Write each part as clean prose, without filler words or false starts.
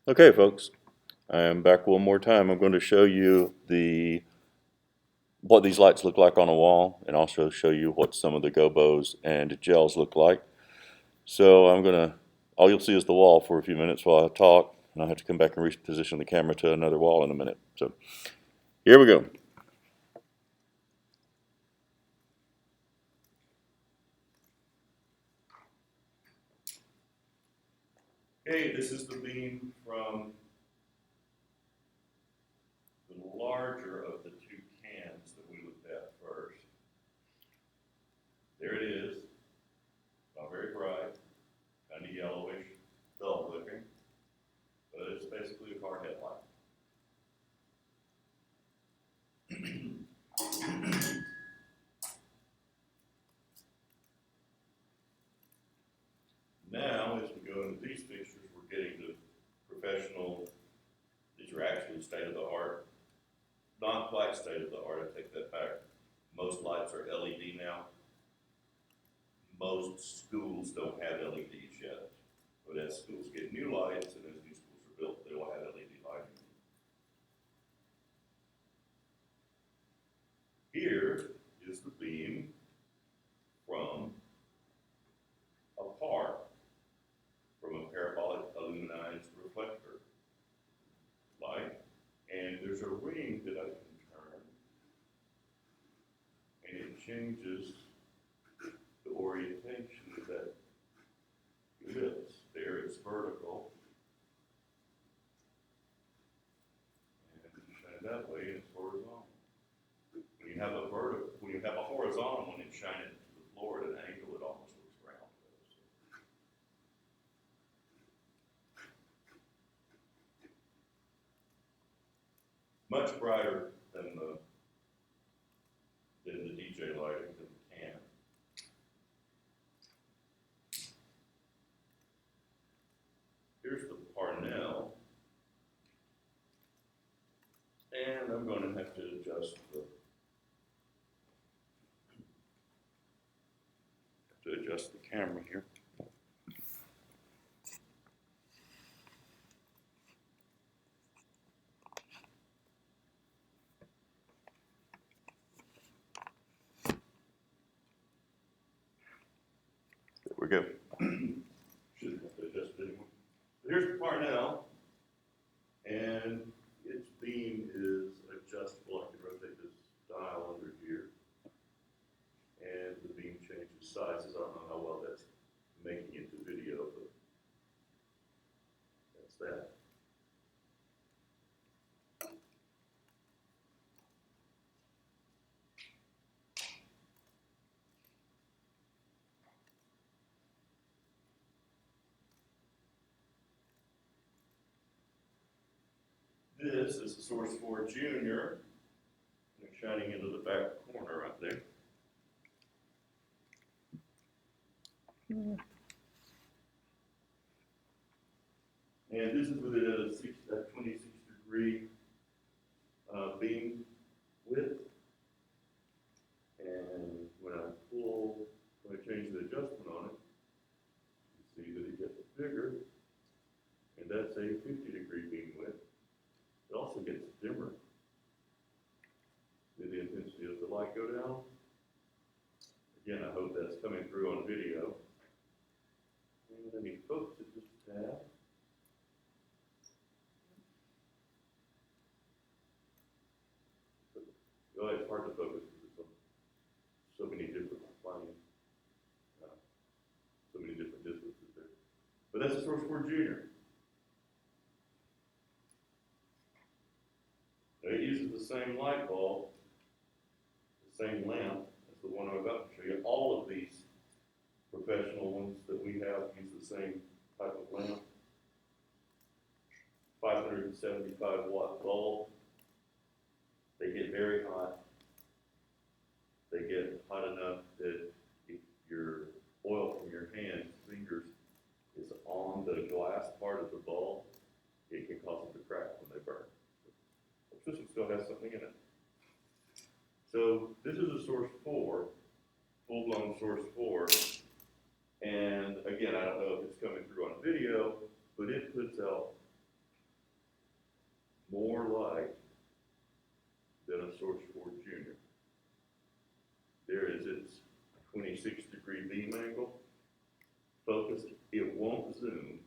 Okay, folks, I am back one more time. I'm going to show you what these lights look like on a wall, and also show you what some of the gobos and gels look like. So all you'll see is the wall for a few minutes while I talk, and I'll have to come back and reposition the camera to another wall in a minute. So here we go. Okay, this is the beam from the larger of the two cans that we looked at first. There it is, not very bright, kind of yellowish, dull looking, but it's basically a car headlight. Now, as we go into these fixtures, we're getting to professional. These are actually state of the art, not quite state of the art. I take that back. Most lights are LED now. Most schools don't have LEDs yet, but as schools get new lights and as new schools are built, they will have LED lighting. Here is the beam from a part from a parabolic aluminized reflector light, and there's a ring that I can turn, and it changes the orientation of that ellipse. There it's vertical, and if you shine it that way, it's horizontal. When you have a horizontal one and shine it to the floor at an angle, it almost looks round. Much brighter than the DJ lighting than the can. Here's the Parnell, and I'm going to have to adjust the camera here. There we go. Shouldn't have to adjust it anymore. Here's the Parnell, and its beam is adjustable. I can rotate this dial under here, and the beam changes sizes. I don't know how well that's making it to video, but that's that. This is the Source 4 Junior, shining into the back corner right there. And this is with it at a 26-degree beam width. And when I change the adjustment on it, you see that it gets bigger, and that's a 50-degree beam width. It also gets dimmer. Did the intensity of the light go down? Again, I hope that's coming through on video. And let me focus it just a tad. Oh, it's hard to focus because there's so many different lighting, so many different distances there. But that's the Source 4 Junior. It uses the same light bulb, the same lamp as the one I'm about to show you. All of these professional ones that we have use the same type of lamp. 575 watt bulb. They get very hot. They get hot enough that if your oil from your fingers is on the glass part of the bulb, it can cause them to crack when they burn. This one still has something in it. So this is a Source 4, full-blown Source 4. And again, I don't know if it's coming through on video, but it puts out more light than a Source 4 Junior. There is its 26-degree beam angle. Focus, it won't zoom.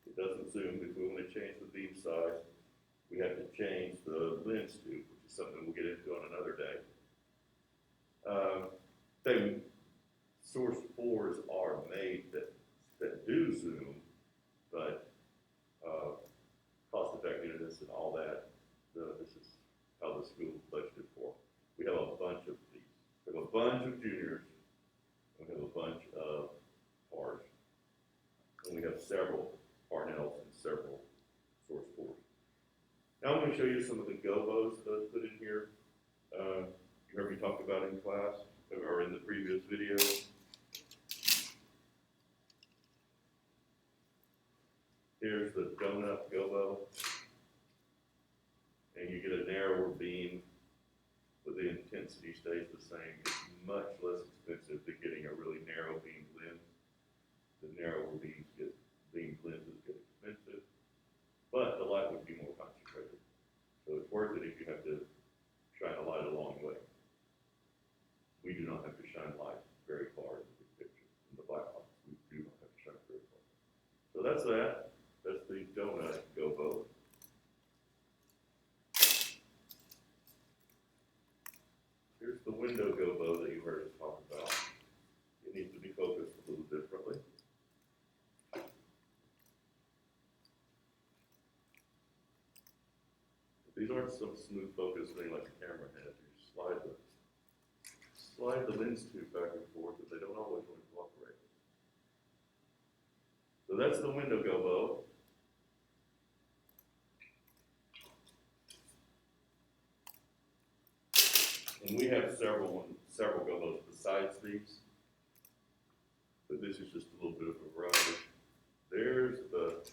It doesn't zoom. If we want to change the beam size, we have to change the lens tube, which is something we'll get into on another day. Source 4s are made that do zoom, but cost effectiveness and all that, this is how the school budgeted for. We have a bunch of these. We have a bunch of juniors, we have a bunch of PARs, and we have several Parnells and several Source 4s. Now I'm going to show you some of the gobos that I put in here. You heard me talk about in class, or in the previous video. Here's the donut gobo, and you get a narrower beam, but the intensity stays the same. It's much less expensive than getting a really narrow beam lens. The narrower beam lenses get expensive, but the light would be more concentrated. So it's worth it if you have to shine a light a long way. We do not have to shine light very far in the big picture. In the black box, we do not have to shine very far. So that's that. That's the donut gobo. Here's the window gobo that you heard us talk about. It needs to be focused a little differently. These aren't some smooth focus thing like a camera has. You slide the lens tube back and forth, but they don't always want to cooperate. So that's the window gobo. And we have several gobos besides these, but this is just a little bit of a variety. There's the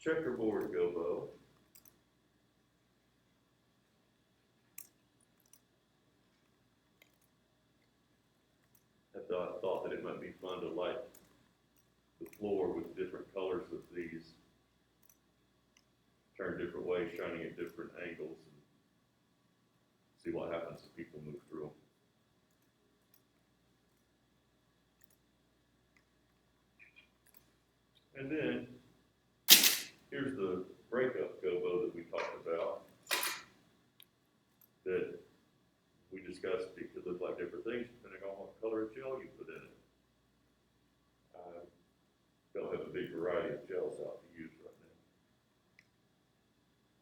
checkerboard gobo. I thought that it might be fun to light the floor with different colors of these, turn different ways, shining at different angles, and see what happens if people move through them. And then, here's the breakup gobo that we talked about, that we discussed it could look like different things depending on what color of gel you put in it. Don't have a big variety of gels out to use right now.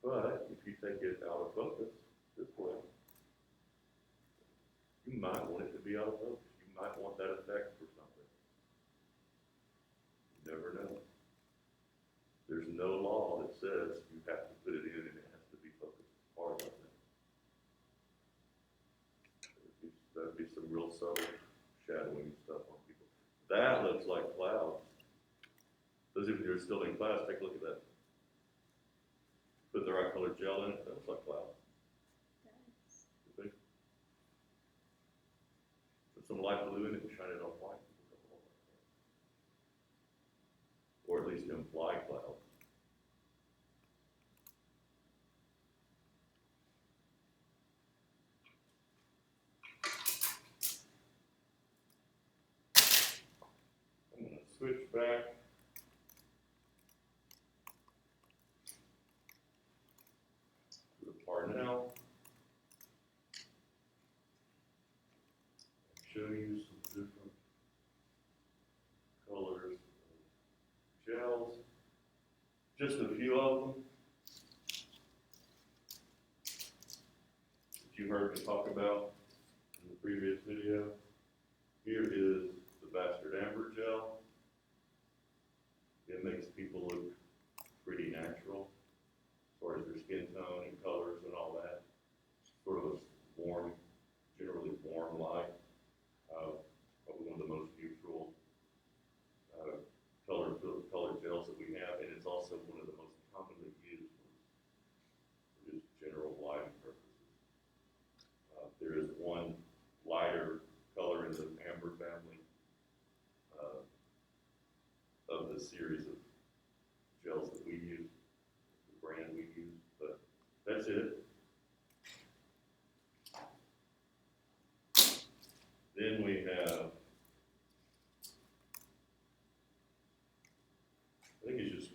But if you take it out of focus this way, you might want it to be out of focus. You might want that effect for something. You never know. There's no law that says you have to put it in and it has to be focused hard like that. That'd be some real subtle shadowing stuff on people. That looks like clouds. Those of you who are still in class, take a look at that. Put the right color gel in it, that looks like clouds. Put some light blue in it and shine it on white. Or at least imply clouds. I'm going to switch back. To the Parnell. Show you some different colors of gels. Just a few of them that you heard me talk about in the previous video. Here is the Bastard Amber gel. It makes people look pretty natural as far as their skin tone and colors and all that. Sort of a warm, generally warm light. Probably one of the most neutral color gels that we have, and it's also one of the most commonly used ones for just general lighting purposes. There is one lighter color in the amber family of the series of gels that we use, the brand we use.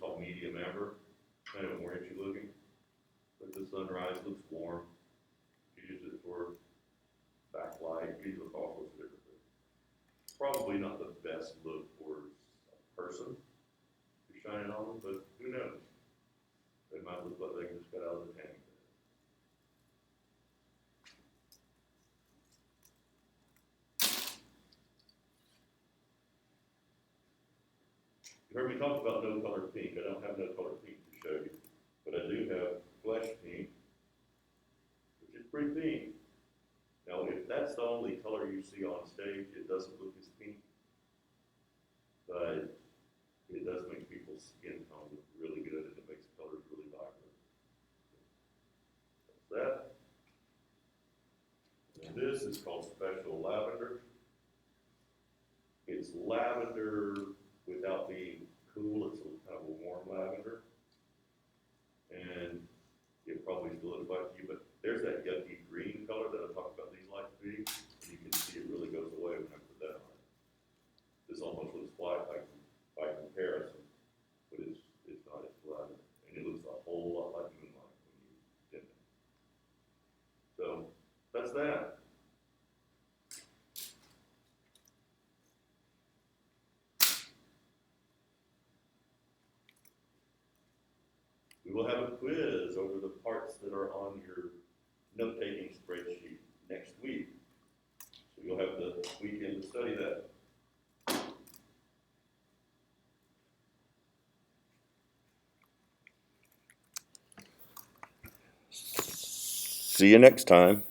called medium amber, kind of orangey looking. But the sunrise looks warm. You use it for backlight, use it for all sorts of different things. Probably not the best look for a person who's shining on them, but who knows? They might look like they just got out of the tank. You heard me talk about no color pink. I don't have no color pink to show you, but I do have flesh pink, which is pretty pink. Now, if that's the only color you see on stage, it doesn't look as pink, but it does make people's skin tone look really good, and it makes colors really vibrant. That's that. And this is called Special Lavender. It's lavender without being cool. It's kind of a warm lavender. And it probably still looks like you, but there's that yucky green color that I talked about these lights being. You can see it really goes away when I put that on. This almost looks white by comparison, but it's not, it's lavender. And it looks a whole lot like moonlight when you dim it. So that's that. We will have a quiz over the parts that are on your note-taking spreadsheet next week. So you'll have the weekend to study that. See you next time.